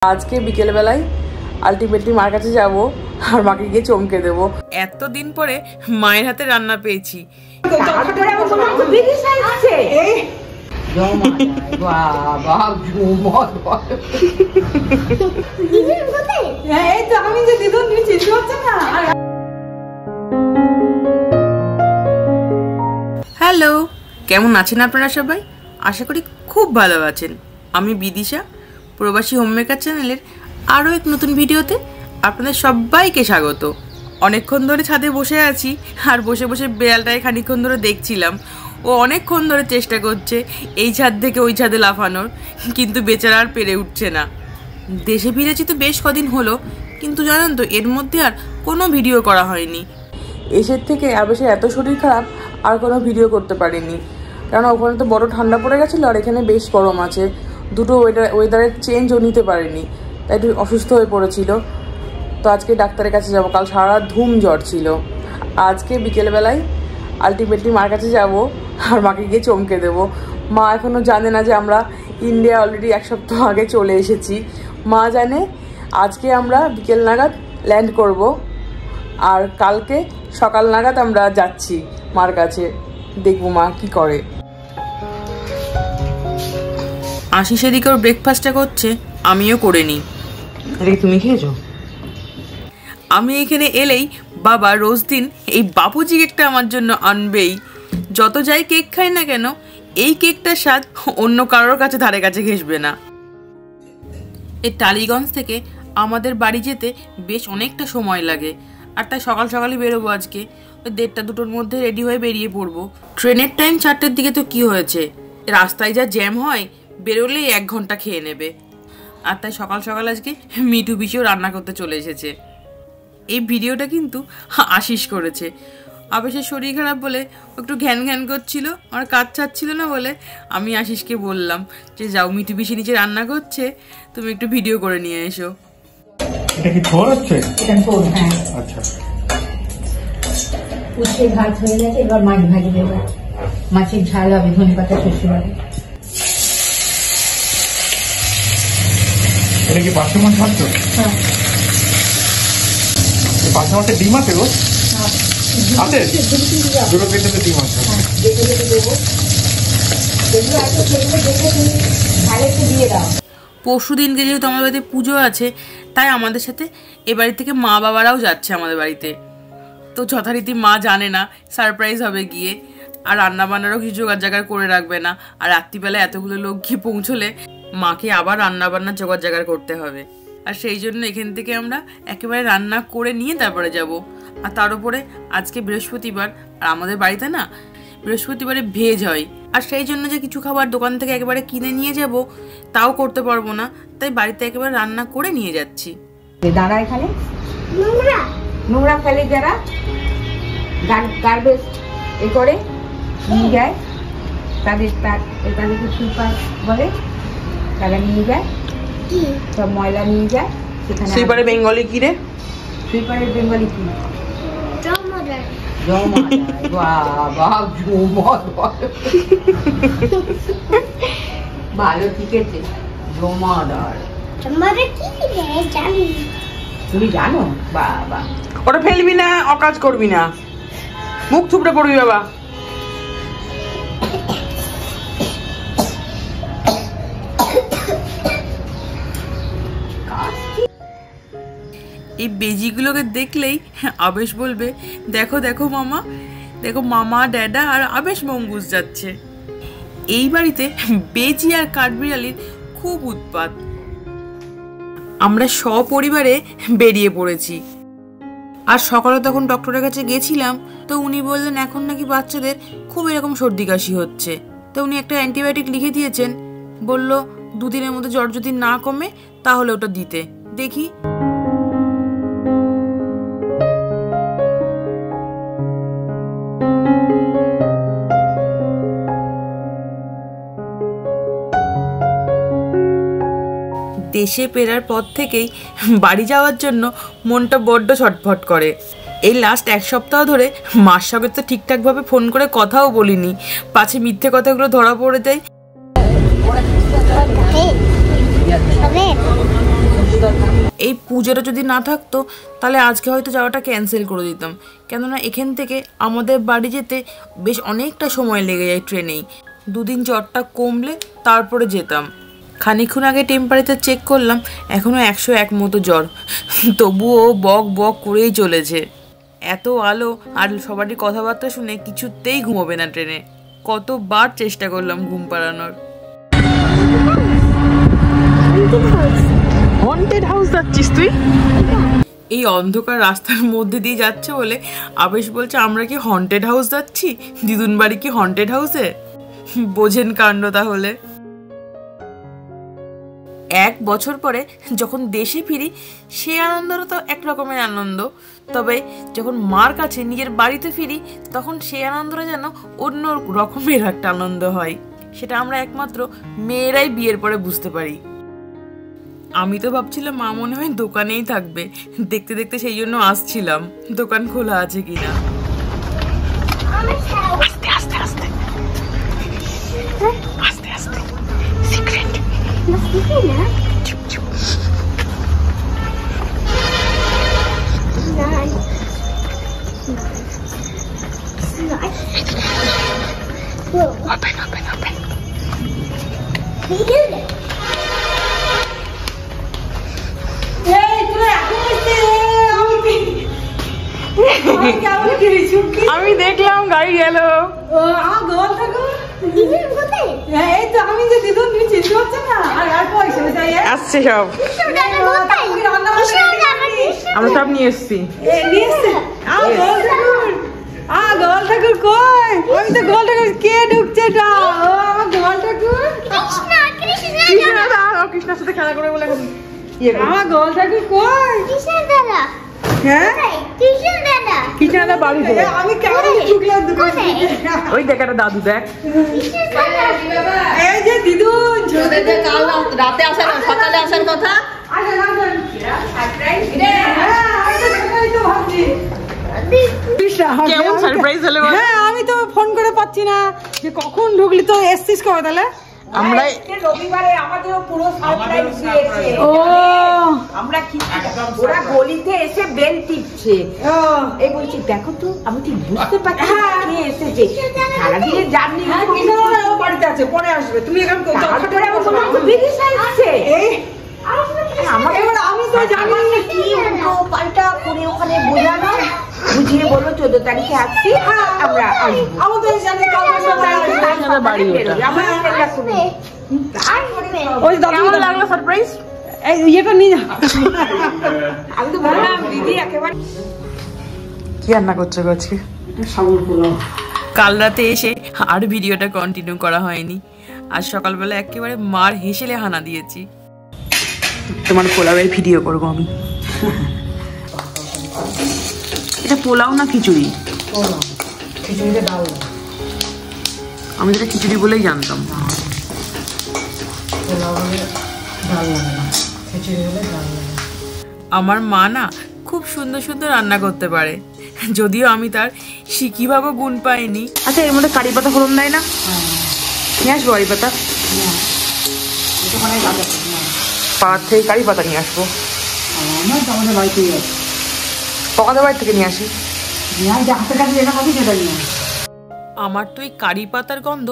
আজকে বিকেল বেলায় আলটিমেটলি মার কাছে যাব আর মাকে গিয়ে চমকে দেব। এতদিন পরে মায়ের হাতে রান্না পেয়েছি। হ্যালো, কেমন আছেন আপনারা সবাই? আশা করি খুব ভালো আছেন। আমি বিদিশা, প্রবাসী হোমমেকার চ্যানেলের আরও এক নতুন ভিডিওতে আপনাদের সবাইকে স্বাগত। অনেকক্ষণ ধরে ছাদে বসে আছি আর বসে বসে বেড়ালটাকে খানিকক্ষণ ধরে দেখছিলাম। ও অনেকক্ষণ ধরে চেষ্টা করছে এই ছাদ থেকে ওই ছাদে লাফানোর, কিন্তু বেচারা আর পেরে উঠছে না। দেশে ফিরেছি তো বেশ কদিন হলো, কিন্তু জানেন তো এর মধ্যে আর কোনো ভিডিও করা হয়নি। এসের থেকে আবেশের এত শরীর খারাপ আর কোনো ভিডিও করতে পারিনি, কারণ ওখানে তো বড় ঠান্ডা পড়ে গেছিলো আর এখানে বেশ গরম আছে। দুটো ওয়েদারের চেঞ্জও নিতে পারেনি, তাই একটু অসুস্থ হয়ে পড়েছিল। তো আজকে ডাক্তারের কাছে যাব, কাল সারা রাত ধুম জ্বর ছিল। আজকে বিকেলবেলায় আলটিমেটলি মার কাছে যাব আর মাকে গিয়ে চমকে দেব। মা এখনও জানে না যে আমরা ইন্ডিয়া অলরেডি এক সপ্তাহ আগে চলে এসেছি। মা জানে আজকে আমরা বিকেল নাগাদ ল্যান্ড করব আর কালকে সকাল নাগাদ আমরা যাচ্ছি মার কাছে। দেখবো মা কি করে। আশিস এদিকে ওর ব্রেকফাস্টটা করছে, আমিও করে নিই। তুমি খেয়েছো? আমি এখানে এলেই বাবা রোজ দিন এই বাপুজি কেকটা আমার জন্য আনবেই। যত যাই কেক খাই না কেন, এই কেকটার স্বাদ অন্য কারোর কাছে ধারে কাছে ঘেঁষবে না। এই টালিগঞ্জ থেকে আমাদের বাড়ি যেতে বেশ অনেকটা সময় লাগে, আর তাই সকাল সকালই বেরোবো আজকে। ওই 1:30-2টোর মধ্যে রেডি হয়ে বেরিয়ে পড়বো। ট্রেনের টাইম 4টের দিকে, তো কি হয়েছে, রাস্তায় যা জ্যাম হয়, বেরোলেই 1 ঘন্টা খেয়ে নেবে। আর তাই সকাল সকাল আজকে মিঠু পিসিও রান্না করতে চলে এসেছে। এই ভিডিওটা কিন্তু আশিস করেছে। আবেশের শরীর খারাপ বলে একটু ঘ্যান ঘ্যান করছিল, আর কাজ চাচ্ছিল না বলে আমি আশিসকে বললাম যে যাও, মিঠু পিসি নিচে রান্না করছে, তুমি একটু ভিডিও করে নিয়ে এসো। এটা কি থোর হচ্ছে? এটা থোর, হ্যাঁ। আচ্ছা, উচ্ছে ভাত হয়ে গেছে, এবার মাছ ভাজি দেবো। মাছের ঝাল হবে, ধনেপাতা শস্য হবে। এটা কি পার্শে মাছ ভাজছো? হ্যাঁ। পার্শে মাছের ডিম আছে গো? আছে, দুটো পেটে ডিম আছে। দেখে দেখে দেবো, যেগুলো আছে সেগুলো দেখে তুমি ভালো একটু দিয়ে দাও। পরশু দিনকে যেহেতু আমার বাড়িতে পুজো আছে, তাই আমাদের সাথে এ বাড়ি থেকে মা বাবারাও যাচ্ছে আমাদের বাড়িতে। তো যথারীতি মা জানে না সারপ্রাইজ হবে গিয়ে, আর রান্নাবান্নারও কিছু জোগাড় জাগাড় করে রাখবে না। আর রাত্রিবেলা এতগুলো লোক গিয়ে পৌঁছলে মাকে আবার রান্নাবান্নার জোগাড় জাগাড় করতে হবে। আর সেই জন্য এখান থেকে আমরা একেবারে রান্না করে নিয়ে তারপরে যাব। আর তার উপরে আজকে বৃহস্পতিবার, আর আমাদের বাড়িতে না বৃহস্পতিবারে ভেজ হয়, আর সেই জন্য যে কিছু খাবার দোকান থেকে একেবারে কিনে নিয়ে যাব তাও করতে পারবো না, তাই বাড়িতে একেবারে রান্না করে নিয়ে যাচ্ছি। দাঁড়া, এখানে নোংরা ফেলে যারা গার্বেজ এ করে নিয়ে যায়, তাদেরকে সুইপার বলে, তারা নিয়ে যায়, সব ময়লা নিয়ে যায় সেখানে। সুইপারের বেঙ্গলি কি রে? সুইপারের বেঙ্গলি কি? ভালো, ঠিক আছে, জমাদার। তুমি জানো? বাবা, ওটা ফেলবি না, অকাজ করবি না, মুখ থুবড়ে পড়বি বাবা। এই বেজিগুলোকে দেখলেই আবেশ বলবে, দেখো দেখো মামা, দেখো মামা, ড্যাডা আর আবেশ মঙ্গুস যাচ্ছে। এই বাড়িতে বেজি আর কাঠবিড়ালির খুব উৎপাত। আমরা সপরিবারে বেরিয়ে পড়েছি। আর সকালে তখন ডক্টরের কাছে গেছিলাম, তো উনি বললেন এখন নাকি বাচ্চাদের খুব এরকম সর্দি কাশি হচ্ছে। তো উনি একটা অ্যান্টিবায়োটিক লিখে দিয়েছেন, বলল 2 দিনের মধ্যে জ্বর যদি না কমে তাহলে ওটা দিতে। দেখি। দেশে ফেরার পর থেকেই বাড়ি যাওয়ার জন্য মনটা বড্ড ছটফট করে। এই লাস্ট 1 সপ্তাহ ধরে মার সঙ্গে তো ঠিকঠাকভাবে ফোন করে কথাও বলিনি, পাছে মিথ্যে কথাগুলো ধরা পড়ে যায়। এই পুজোটা যদি না থাকতো তাহলে আজকে হয়তো যাওয়াটা ক্যান্সেল করে দিতাম, কেননা এখান থেকে আমাদের বাড়ি যেতে বেশ অনেকটা সময় লেগে যায় ট্রেনেই। 2 দিন জ্বরটা কমলে তারপরে যেতাম। খানিকক্ষণ আগে টেম্পারেচার চেক করলাম, এখনও 101 মতো জ্বর, তবুও বক বক করেই চলেছে। এত আলো আর সবারই কথাবার্তা শুনে কিছুতেই ঘুমোবে না ট্রেনে। কতবার চেষ্টা করলাম ঘুম পাড়ানোর। হন্টেড হাউস যাচ্ছিস তুই? এই অন্ধকার রাস্তার মধ্যে দিয়ে যাচ্ছে বলে আবেশ বলছে আমরা কি হন্টেড হাউস যাচ্ছি, দিদুন বাড়ি কি হন্টেড হাউসে? বোঝেন কাণ্ড। তাহলে 1 বছর পরে যখন দেশে ফিরি সে আনন্দটা তো এক রকমের আনন্দ, তবে যখন মার কাছে নিজের বাড়িতে ফিরি তখন সে আনন্দটা যেন অন্য রকমের একটা আনন্দ হয়। সেটা আমরা একমাত্র মেয়েরাই বিয়ের পরে বুঝতে পারি। আমি তো ভাবছিলাম মা মনে হয় দোকানেই থাকবে, দেখতে দেখতে সেই জন্য আসছিলাম দোকান খোলা আছে কিনা। আস্তে আস্তে আস্তে আস্তে আস্তে সিক্রেট। চুপ চুপ। Open, open, open. We did it. আমি দেখলাম গাড়ি গেল। আসছে সব, আমরা সব নিয়ে এসছি। গোল ঠাকুর কই? আমি তো গোল ঠাকুর কে ঢুকছে? কৃষ্ণার সাথে খেলা করে বলে আমার গোল ঠাকুর কই? হ্যাঁ কৃষ্ণা বাড়িতে। আমি কেমন ঢুকলাম দোকানে? ওই দেখ একটা দাদু, দেখ এই যে দিদুন কাল রাতে আসার সকালে আসার কথা। কেমন সারপ্রাইজ হলো? হ্যাঁ আমি তো ফোন করে পাচ্ছি না যে কখন ঢুকলি, তো এসছিস কবে তাহলে? আমরা রবিবারে আমাদের পুরো সারপ্রাইজ দিয়েছে। ও আমরা কি ওরা গলিতে এসে বেল টিপছে, এই বলছি দেখো তো, আমি ঠিক বুঝতে পারছি না কে এসেছে। সারাদিনের জার্নি ও বাড়িতে আছে, পরে আসবে, তুমি এখানে তারপরে আমার মনে হচ্ছে বেরিয়ে আসছে। আমাকে আমি তো জানি কি উল্টো পাল্টা করে ওখানে বোঝানো, বুঝিয়ে বললো 14 তারিখে আসছি আমরা আসবো। আমাদের জানি বাড়ি ওই দাদু লাগলো সারপ্রাইজ। এই ইয়েটা নিয়ে যা। আমি তো বললাম দিদি একেবারে কি রান্না করছো আজকে? সাগর পোলাও। কাল রাতে এসে আর ভিডিওটা কন্টিনিউ করা হয়নি, আজ সকালবেলা একেবারে মার হেসেলে হানা দিয়েছি। তোমার পোলাওয়ের ভিডিও করবো আমি। এটা পোলাও না খিচুড়ি? খিচুড়িতে ডাল, আমি এটা খিচুড়ি বলেই জানতাম। পোলাও হলে ডাল লাগে না, খিচুড়ি হলে ডাল লাগে। আমার মা না খুব সুন্দর সুন্দর রান্না করতে পারে, যদিও আমি তার শিখিভাবে গুণ পাইনি। আচ্ছা এর মধ্যে কারি পাতা ফোড়ন দেয় না? নিয়ে আসবো কারি পাতা, পাড়ার থেকে কারি পাতা নিয়ে আসবো। আমার তো আমাদের বাড়িতেই আছে, পকাদের বাড়ি থেকে নিয়ে আসি। হাতের কাছে যেটা পাবি সেটা নিয়ে। আমার তো এই কারি পাতার গন্ধ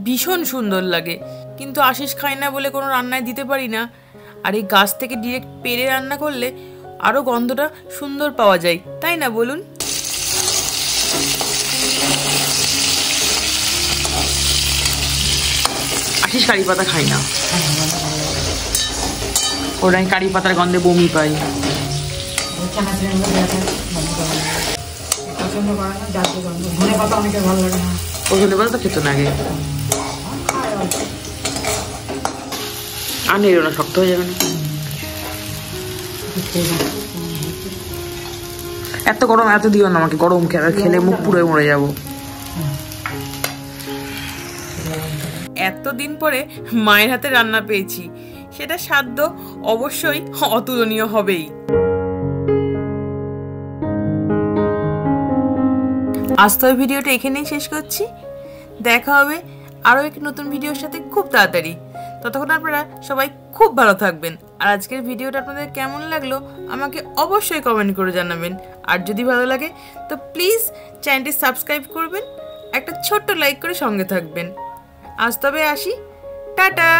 ভীষণ সুন্দর লাগে, কিন্তু আশিস খায় না বলে কোনো রান্নায় দিতে পারি না। আর এই গাছ থেকে ডিরেক্ট পেরে রান্না করলে আরও গন্ধটা সুন্দর পাওয়া যায়, তাই না বলুন? আশিস কারি পাতা খাই না, ওরাই কারি পাতার গন্ধে বমি পাই। পছন্দ করে না, যার গন্ধ। ধনে পাতা অনেকের ভালো লাগে না, পছন্দ করে তো খেত না আগে। আর নেড়ো না, শক্ত হয়ে যাবে না। এত গরম এত দিও না আমাকে, গরম খেলে মুখ পুরো মরে যাব। এতদিন পরে মায়ের হাতে রান্না পেয়েছি, সেটা স্বাদ অবশ্যই অতুলনীয় হবেই। আজ তো ভিডিওটা এখানেই শেষ করছি, দেখা হবে আরও এক নতুন ভিডিওর সাথে খুব তাড়াতাড়ি। ততক্ষণ আপনারা সবাই খুব ভালো থাকবেন আর আজকের ভিডিওটা আপনাদের কেমন লাগলো আমাকে অবশ্যই কমেন্ট করে জানাবেন। আর যদি ভালো লাগে তো প্লিজ চ্যানেলটি সাবস্ক্রাইব করবেন, একটা ছোট্ট লাইক করে সঙ্গে থাকবেন। আজ তবে আসি, টাটা।